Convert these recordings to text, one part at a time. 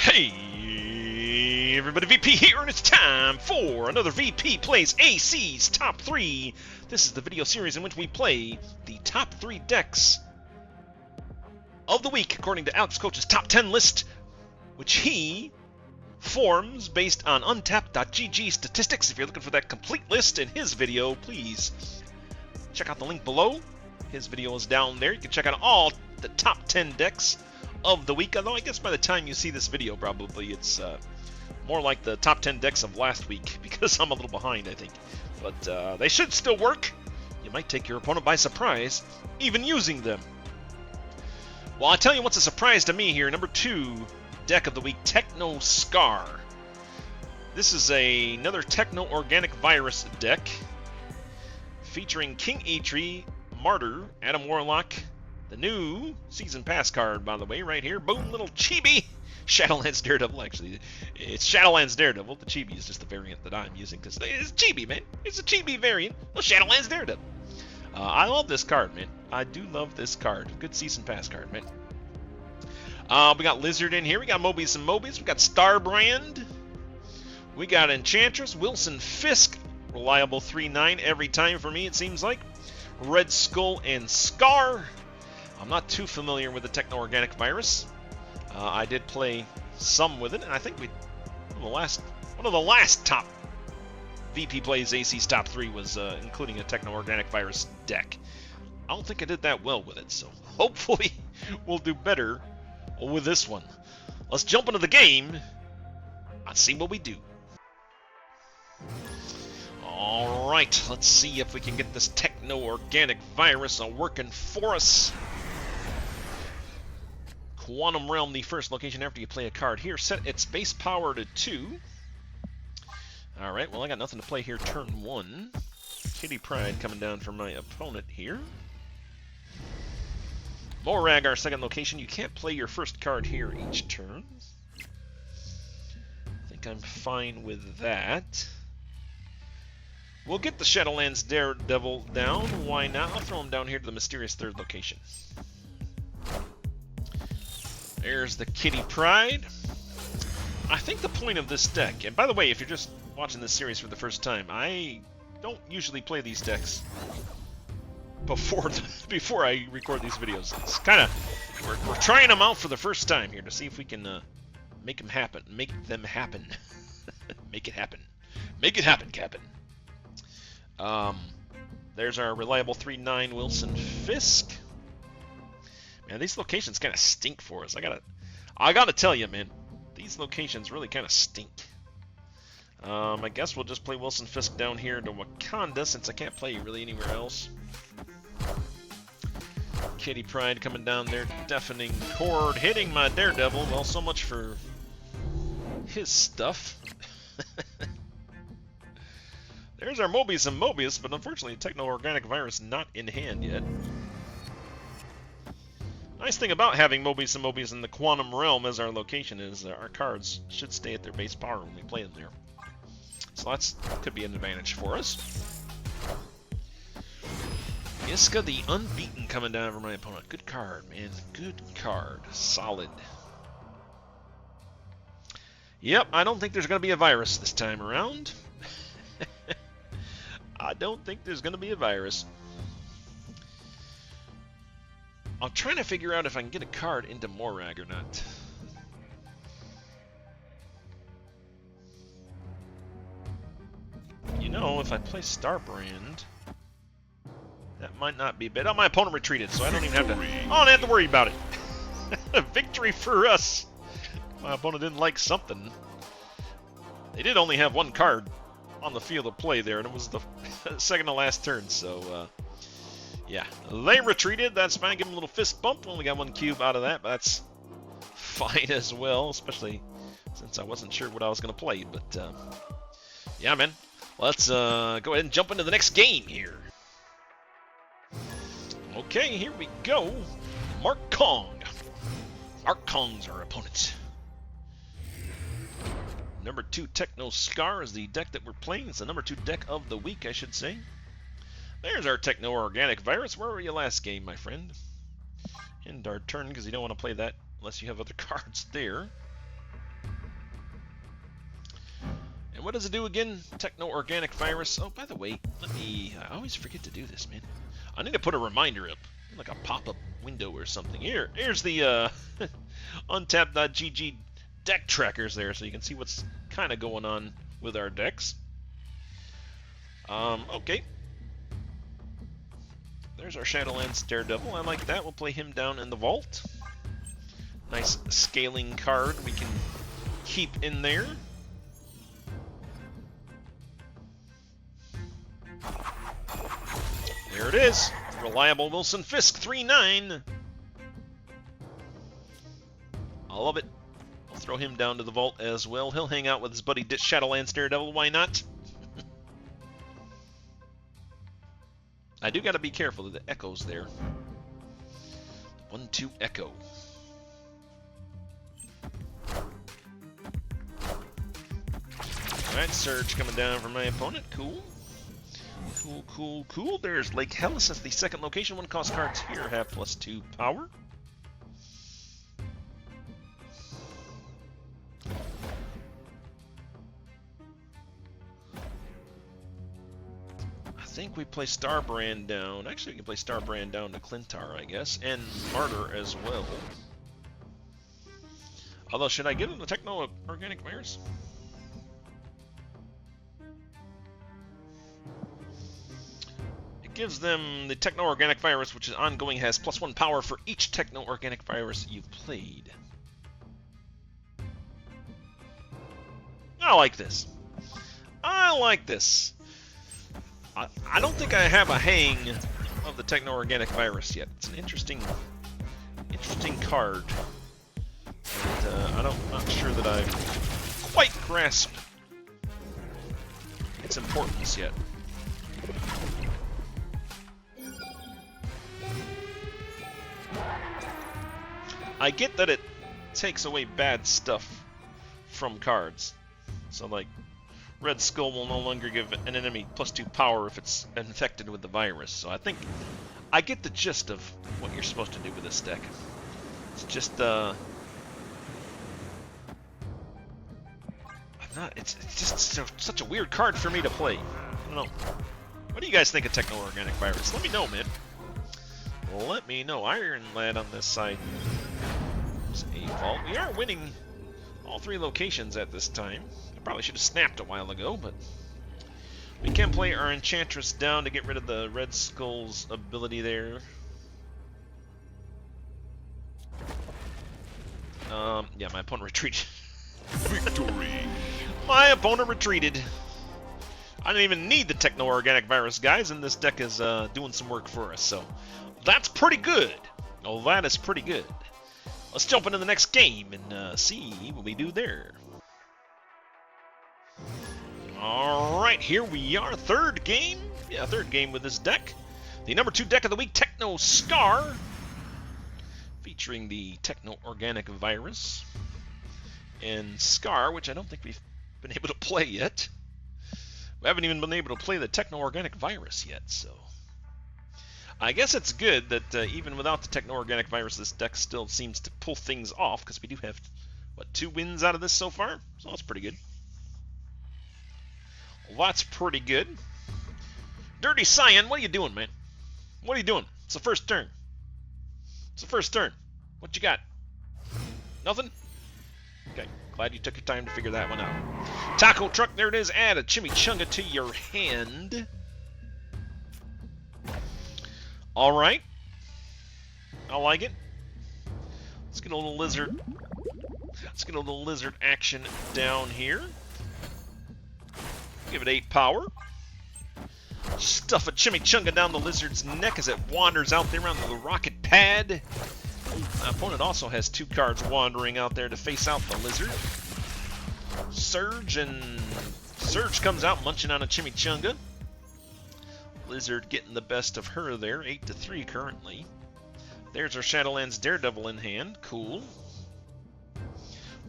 Hey everybody, VP here, and it's time for another VP Plays AC's Top 3. This is the video series in which we play the top 3 decks of the week according to Alex Coccia's top 10 list, which he forms based on untapped.gg statistics. If you're looking for that complete list in his video, please check out the link below. His video is down there. You can check out all the top 10 decks of the week, although I guess by the time you see this video, probably it's more like the top 10 decks of last week, because I'm a little behind, I think. But they should still work. You might take your opponent by surprise, even using them. Well, I'll tell you what's a surprise to me here. Number 2 deck of the week, Techno Skaar. This is another Techno Organic Virus deck, featuring King Atri, Martyr, Adam Warlock, the new Season Pass card, by the way, right here. Boom, little chibi. Shadowlands Daredevil, actually. It's Shadowlands Daredevil. The chibi is just the variant that I'm using, because it's chibi, man. It's a chibi variant of Shadowlands Daredevil. I love this card, man. I do love this card. Good Season Pass card, man. We got Lizard in here. We got Mobius and Mobius. We got Starbrand. We got Enchantress. Wilson Fisk. Reliable 3/9 every time for me, it seems like. Red Skull and Scar. I'm not too familiar with the Techno Organic Virus. I did play some with it, and I think one of the last top VP Plays AC's top 3 was including a Techno Organic Virus deck. I don't think I did that well with it, so hopefully we'll do better with this one. Let's jump into the game and see what we do. Alright, let's see if we can get this Techno Organic Virus working for us. Quantum Realm, the first location after you play a card here. Set its base power to 2. Alright, well I got nothing to play here turn 1. Kitty Pride coming down from my opponent here. Morag, our second location. You can't play your first card here each turn. I think I'm fine with that. We'll get the Shadowlands Daredevil down. Why not? I'll throw him down here to the mysterious third location. There's the Kitty Pride. I think the point of this deck, and by the way, if you're just watching this series for the first time, I don't usually play these decks before I record these videos. It's kind of, we're trying them out for the first time here to see if we can make them happen. Make them happen. Make it happen. Make it happen, Captain. There's our reliable 3/9 Wilson Fisk. Man, these locations kind of stink for us. I gotta tell you, man, these locations really kind of stink. I guess we'll just play Wilson Fisk down here to Wakanda, since I can't play really anywhere else. Kitty Pride coming down there, deafening chord, hitting my Daredevil. Well, so much for his stuff. There's our Mobius and Mobius, but unfortunately, Techno Organic Virus not in hand yet. Nice thing about having Mobius and Mobius in the Quantum Realm as our location is our cards should stay at their base power when we play them there. So that could be an advantage for us. Iska the Unbeaten coming down for my opponent. Good card, man. Good card. Solid. Yep, I don't think there's going to be a virus this time around. I don't think there's going to be a virus. I'm trying to figure out if I can get a card into Morag or not. You know, if I play Starbrand, that might not be bad. Oh, my opponent retreated, so I don't even have to. I don't have to worry about it. Victory for us. My opponent didn't like something. They did only have one card on the field of play there, and it was the second to last turn, so yeah, they retreated. That's fine. Give them a little fist bump. Only got one cube out of that, but that's fine as well, especially since I wasn't sure what I was going to play. But yeah, man, let's go ahead and jump into the next game here. Okay, here we go. Mark Kong. Mark Kong's our opponent. Number 2 Techno Skaar is the deck that we're playing. It's the number 2 deck of the week, I should say. There's our Techno Organic Virus. Where were you last game, my friend? End our turn, because you don't want to play that unless you have other cards there. what does it do again? Techno-organic virus. Oh, by the way, I always forget to do this, man. I need to put a reminder up, like a pop-up window or something. Here's the untap.gg deck trackers there, so you can see what's kind of going on with our decks. Okay. There's our Shadowlands Daredevil. I like that. We'll play him down in the vault. Nice scaling card we can keep in there. There it is. Reliable Wilson Fisk 3-9. I love it. I'll throw him down to the vault as well. He'll hang out with his buddy Shadowlands Daredevil. Why not? I do got to be careful of the echoes there. 1-2 echo. Alright, Surge coming down from my opponent. Cool. Cool, cool, cool. There's Lake Hellas as the second location. One cost cards here have +2 power. I think we play Starbrand down. Actually, we can play Starbrand down to Clintar, I guess, and Martyr as well. Although, should I give him the Techno-Organic Virus? It gives them the Techno-Organic Virus, which is ongoing, has +1 power for each Techno-Organic Virus you've played. I like this. I like this. I don't think I have a hang of the Techno-Organic Virus yet. It's an interesting card. And I'm not sure that I quite grasp its importance yet. I get that it takes away bad stuff from cards. So, like, Red Skull will no longer give an enemy +2 power if it's infected with the virus. So I think I get the gist of what you're supposed to do with this deck. It's just it's just such a weird card for me to play. I don't know. What do you guys think of Techno-Organic Virus? Let me know, man. Let me know. Iron Lad on this side. It's a vault. We are winning all 3 locations at this time. Probably should have snapped a while ago, but we can play our Enchantress down to get rid of the Red Skull's ability there. Yeah, my opponent retreated. Victory! My opponent retreated. I didn't even need the Techno-Organic Virus, guys, and this deck is doing some work for us, so that's pretty good. Oh, that is pretty good. Let's jump into the next game and see what we do there. Alright, here we are. Third game. Yeah, third game with this deck. The number 2 deck of the week, Techno Skaar. Featuring the Techno-Organic Virus. And Skaar, which I don't think we've been able to play yet. We haven't even been able to play the Techno-Organic Virus yet, so... I guess it's good that even without the Techno-Organic Virus, this deck still seems to pull things off, because we do have, what, 2 wins out of this so far? So that's pretty good. Well, that's pretty good. Dirty Cyan, what are you doing, man? What are you doing? It's the first turn. It's the first turn. What you got? Nothing? Okay, glad you took your time to figure that one out. Taco Truck, there it is. Add a chimichanga to your hand. Alright. I like it. Let's get a little lizard. Let's get a little lizard action down here. Give it 8 power. Stuff a chimichanga down the lizard's neck as it wanders out there on the rocket pad. My opponent also has 2 cards wandering out there to face out the lizard. Surge, and Surge comes out munching on a chimichanga. Lizard getting the best of her there, 8-3 currently. There's our Shadowlands Daredevil in hand, cool.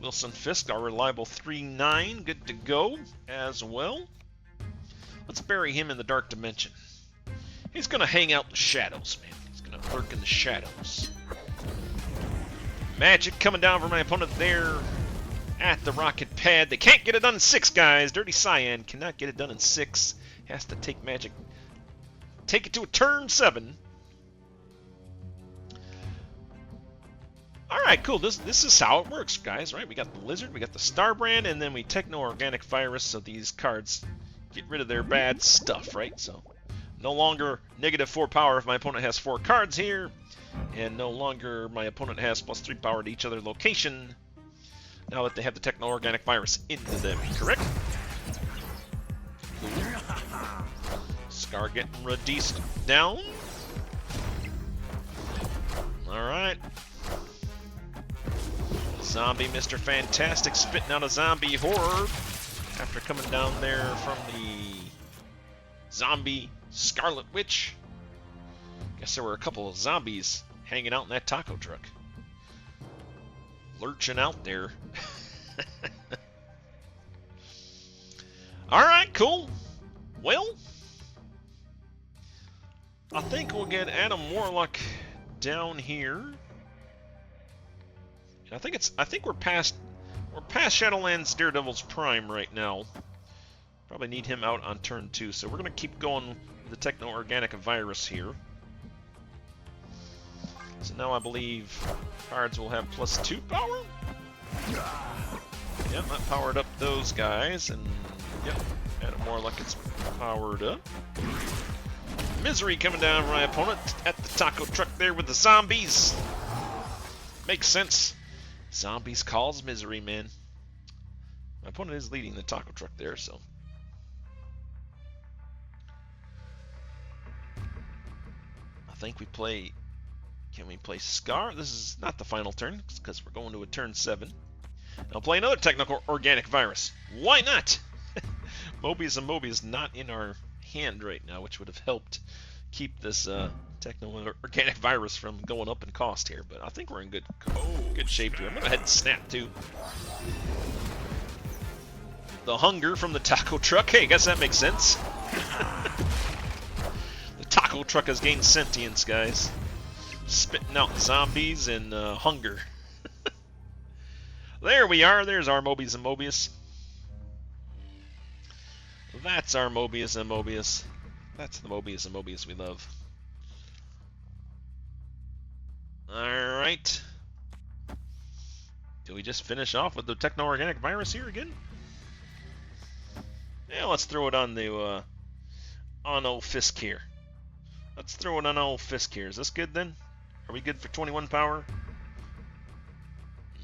Wilson Fisk, our reliable 3-9, good to go as well. Let's bury him in the Dark Dimension. He's going to hang out in the shadows, man. He's going to lurk in the shadows. Magic coming down for my opponent there. at the rocket pad. They can't get it done in 6, guys. Dirty Cyan cannot get it done in 6. Has to take magic. Take it to a turn 7. Alright, cool. This is how it works, guys, right? We got the Lizard, we got the Starbrand, and then we Techno Organic Virus, so these cards get rid of their bad stuff, right? So, no longer -4 power if my opponent has 4 cards here, and no longer my opponent has +3 power to each other location, now that they have the Techno Organic Virus into them, correct? Cool. Scar getting reduced down. Alright. Zombie Mr. Fantastic spitting out a zombie horde after coming down there from the zombie Scarlet Witch. Guess there were a couple of zombies hanging out in that taco truck. Lurching out there. Alright, cool. Well, I think we'll get Adam Warlock down here. I think we're past Shadowlands Daredevil's Prime right now. Probably need him out on turn 2, so we're gonna keep going with the Techno Organic Virus here. So now I believe cards will have +2 power. Yep, that powered up those guys, and yep, Adam Warlock gets powered up. Misery coming down from my opponent at the taco truck there with the zombies. Makes sense. Zombies cause misery, man. My opponent is leading the taco truck there, so. I think we play. Can we play Scar? This is not the final turn, because we're going to a turn 7. I'll play another Techno Organic Virus. Why not? Mobius and Mobius not in our hand right now, which would have helped keep this Techno Organic Virus from going up in cost here, but I think we're in good shape here. I'm gonna go ahead and snap too. The hunger from the taco truck. Hey, I guess that makes sense. The taco truck has gained sentience, guys. Spitting out zombies and hunger. There we are. There's our Mobius and Mobius. That's our Mobius and Mobius. That's the Mobius and Mobius we love. Alright. Do we just finish off with the Techno Organic Virus here again? Yeah, let's throw it on the on old Fisk here. Let's throw it on old Fisk here. Is this good then? Are we good for 21 power?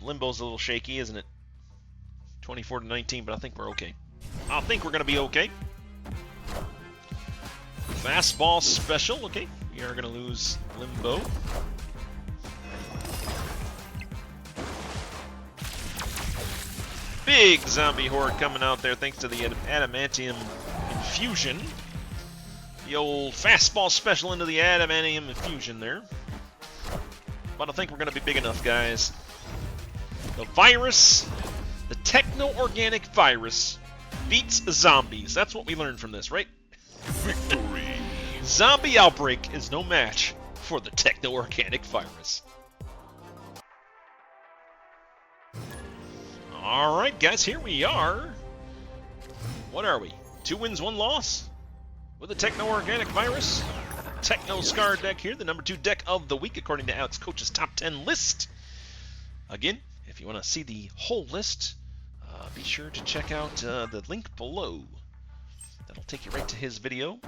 Limbo's a little shaky, isn't it? 24 to 19, but I think we're okay. I think we're going to be okay. Fastball special. Okay, we are going to lose Limbo. Big zombie horde coming out there thanks to the adamantium infusion. The old fastball special into the adamantium infusion there. But I think we're going to be big enough, guys. The virus, the Techno Organic Virus, beats zombies. That's what we learned from this, right? Victory! Zombie Outbreak is no match for the Techno Organic Virus. Alright, guys, here we are. What are we? 2 wins, 1 loss? With the Techno Organic Virus. Techno Skaar deck here, the number 2 deck of the week, according to Alex Coccia's top 10 list. Again, if you want to see the whole list, be sure to check out the link below. That'll take you right to his video.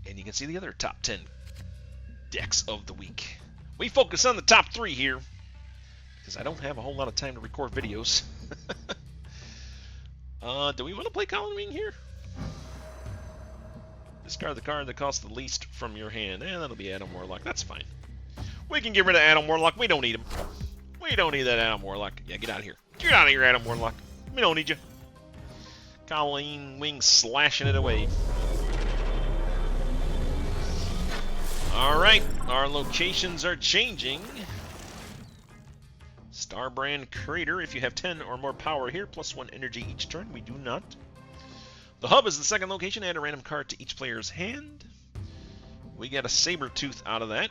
And you can see the other top 10 decks of the week. We focus on the top 3 here, because I don't have a whole lot of time to record videos. Do we want to play Colin Wing here? Discard the card that costs the least from your hand. That'll be Adam Warlock. That's fine. We can get rid of Adam Warlock. We don't need him. We don't need that Adam Warlock. Yeah, get out of here. Get out of here, Adam Warlock. We don't need you. Colleen Wing slashing it away. Alright, our locations are changing. Starbrand Crater, if you have 10 or more power here, +1 energy each turn. We do not. The hub is the second location. Add a random card to each player's hand. We got a Sabertooth out of that.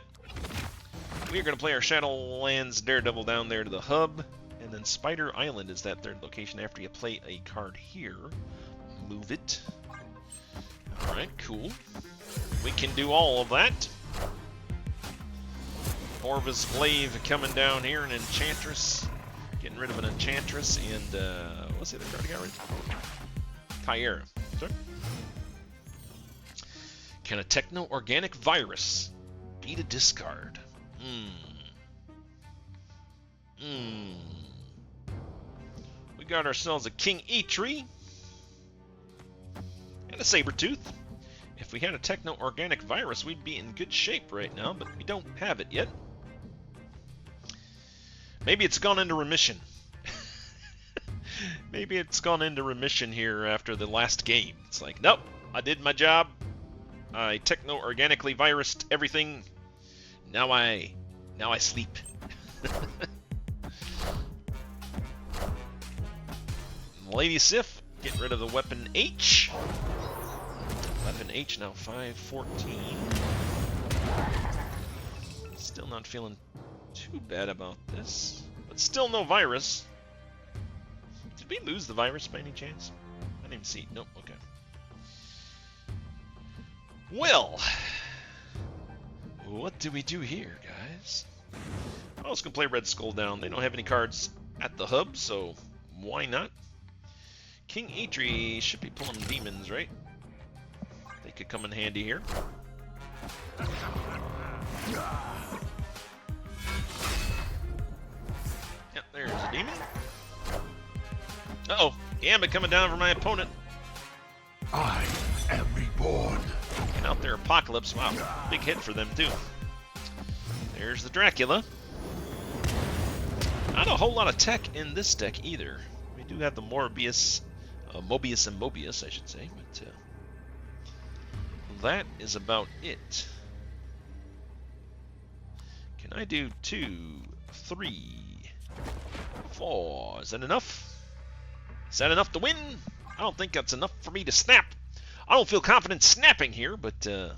we're going to play our Shadowlands Daredevil down there to the hub. And then Spider Island is that third location after you play a card here. Move it. Alright, cool. We can do all of that. Orvis Glaive coming down here, an Enchantress. Getting rid of an Enchantress, and, what's the other card I got rid of? Kyera. Sorry. Can a Techno-Organic Virus beat a discard? We got ourselves a King Eitri and a Sabertooth. If we had a Techno-Organic Virus, we'd be in good shape right now, but we don't have it yet. Maybe it's gone into remission. Maybe it's gone into remission here after the last game. It's like, nope, I did my job. I techno-organically virused everything. Now I sleep. Lady Sif, get rid of the weapon H. Weapon H now 514. Still not feeling too bad about this, but still no virus. Did we lose the virus by any chance? I didn't even see. Nope. Okay. Well, what do we do here, guys? I was gonna play Red Skull down. They don't have any cards at the hub, so why not? King Eitri should be pulling demons, right? They could come in handy here. Yep, there's a demon. Uh-oh, Gambit coming down for my opponent. I am reborn. And out there, Apocalypse. Wow, big hit for them too. There's the Dracula. Not a whole lot of tech in this deck either. We do have the Mobius and Mobius, I should say, but that is about it. Can I do 2, 3, 4? Is that enough? Is that enough to win? I don't think that's enough for me to snap. I don't feel confident snapping here, but I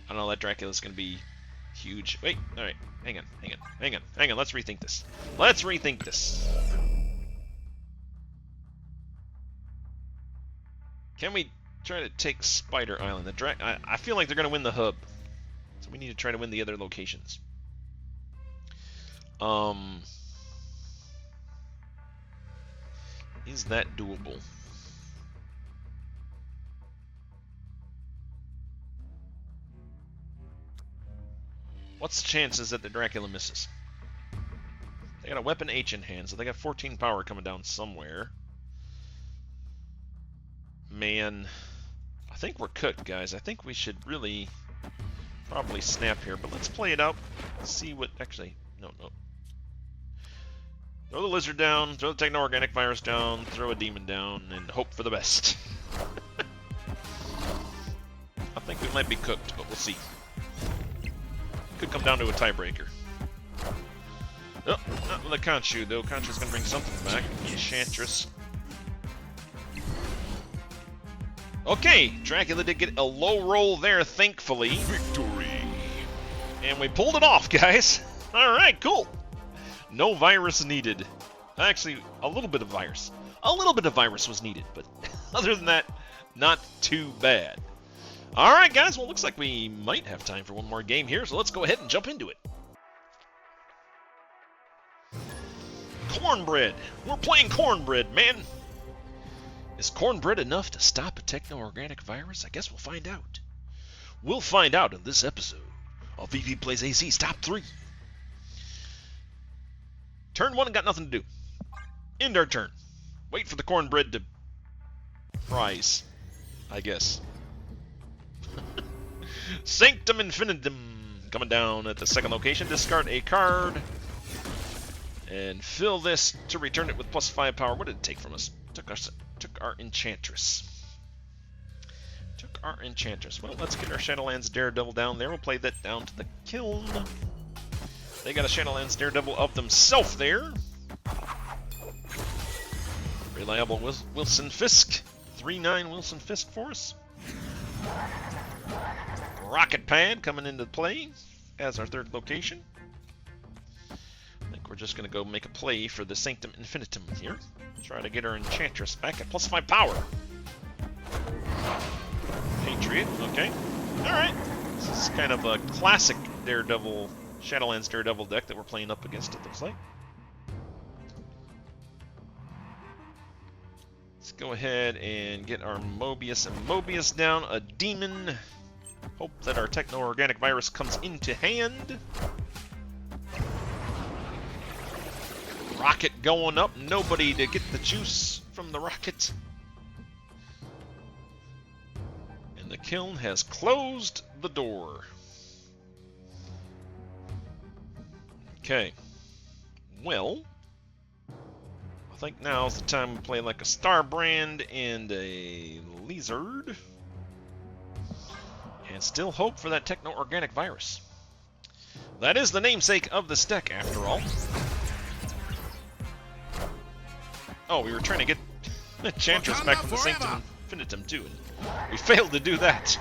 don't know, that Dracula's going to be huge. Wait, alright, hang on. Let's rethink this. Can we try to take Spider Island? I feel like they're going to win the hub, so we need to try to win the other locations. Is that doable? What's the chances that the Dracula misses? They got a weapon H in hand, so they got 14 power coming down somewhere. Man, I think we're cooked, guys. I think we should really probably snap here, but let's play it out. See what actually. No. Throw the lizard down, throw the techno-organic virus down, throw a demon down, and hope for the best. I think we might be cooked, but we'll see. Could come down to a tiebreaker. Oh, not with a Conchu, though. Conchu's going to bring something back. Enchantress. Okay, Dracula did get a low roll there, thankfully. Victory. And we pulled it off, guys. Alright, cool. No virus needed. Actually, a little bit of virus. A little bit of virus was needed, but other than that, not too bad. Alright, guys, well, looks like we might have time for one more game here, so let's go ahead and jump into it. Cornbread. We're playing Cornbread, man. Is Cornbread enough to stop a techno-organic virus? I guess we'll find out. We'll find out in this episode of VP Plays AC's Top 3. Turn 1 got nothing to do. End our turn. Wait for the Cornbread to rise, I guess. Sanctum Infinitum coming down at the second location. Discard a card and fill this to return it with +5 power. What did it take from us? Took our Enchantress. Well, let's get our Shadowlands Daredevil down there. We'll play that down to the kiln. They got a Shadowlands Daredevil of themselves there. Reliable Wilson Fisk. 3/9 Wilson Fisk for us. rocket pad coming into play as our third location. I think we're just going to go make a play for the Sanctum Infinitum here. Try to get our Enchantress back at +5 power. Patriot, okay. Alright. This is kind of a classic Daredevil, Shadowlands Daredevil deck that we're playing up against, it looks like. Let's go ahead and get our Mobius and Mobius down. A Demon. Hope that our Techno-Organic Virus comes into hand. Rocket going up. Nobody to get the juice from the rocket. And the kiln has closed the door. Okay. Well, I think now's the time we play like a Starbrand and a Lizard. And still hope for that Techno-Organic Virus. That is the namesake of this deck, after all. Oh, we were trying to get Enchantress back from the Sanctum Infinitum, too. And we failed to do that.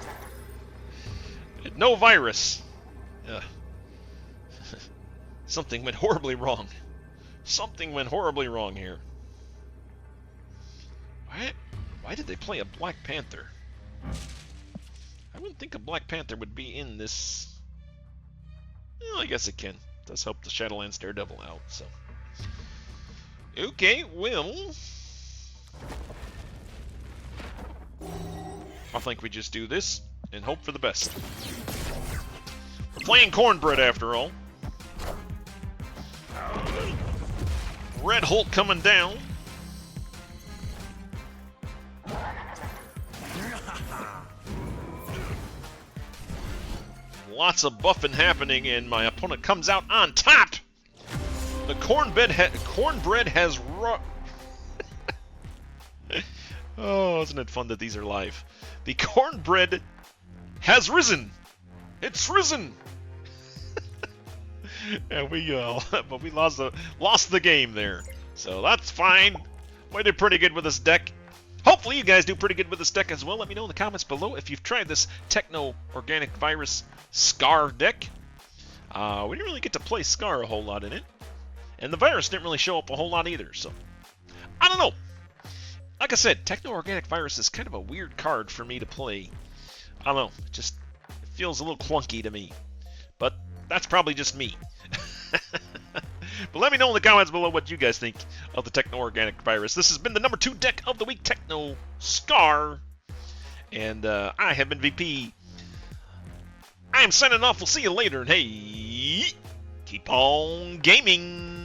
No virus. Something went horribly wrong. Something went horribly wrong here. Why did they play a Black Panther? I wouldn't think a Black Panther would be in this. Well, I guess it can. It does help the Shadowlands Daredevil out, so. Okay, well, I think we just do this and hope for the best. We're playing Cornbread after all. Red Hulk coming down. Lots of buffing happening, and my opponent comes out on top. The cornbread has Oh, isn't it fun that these are live? The cornbread has risen. It's risen. And but we lost the game there. So that's fine. We did pretty good with this deck. Hopefully you guys do pretty good with this deck as well. Let me know in the comments below if you've tried this Techno-Organic Virus Skaar deck. We didn't really get to play Skaar a whole lot in it. And the virus didn't really show up a whole lot either, so I don't know. Like I said, Techno-Organic Virus is kind of a weird card for me to play. I don't know, it feels a little clunky to me. But that's probably just me. But let me know in the comments below what you guys think of the Techno-Organic Virus. This has been the number 2 deck of the week, Techno Skaar. And I have been VP. I am signing off. We'll see you later. And hey, keep on gaming.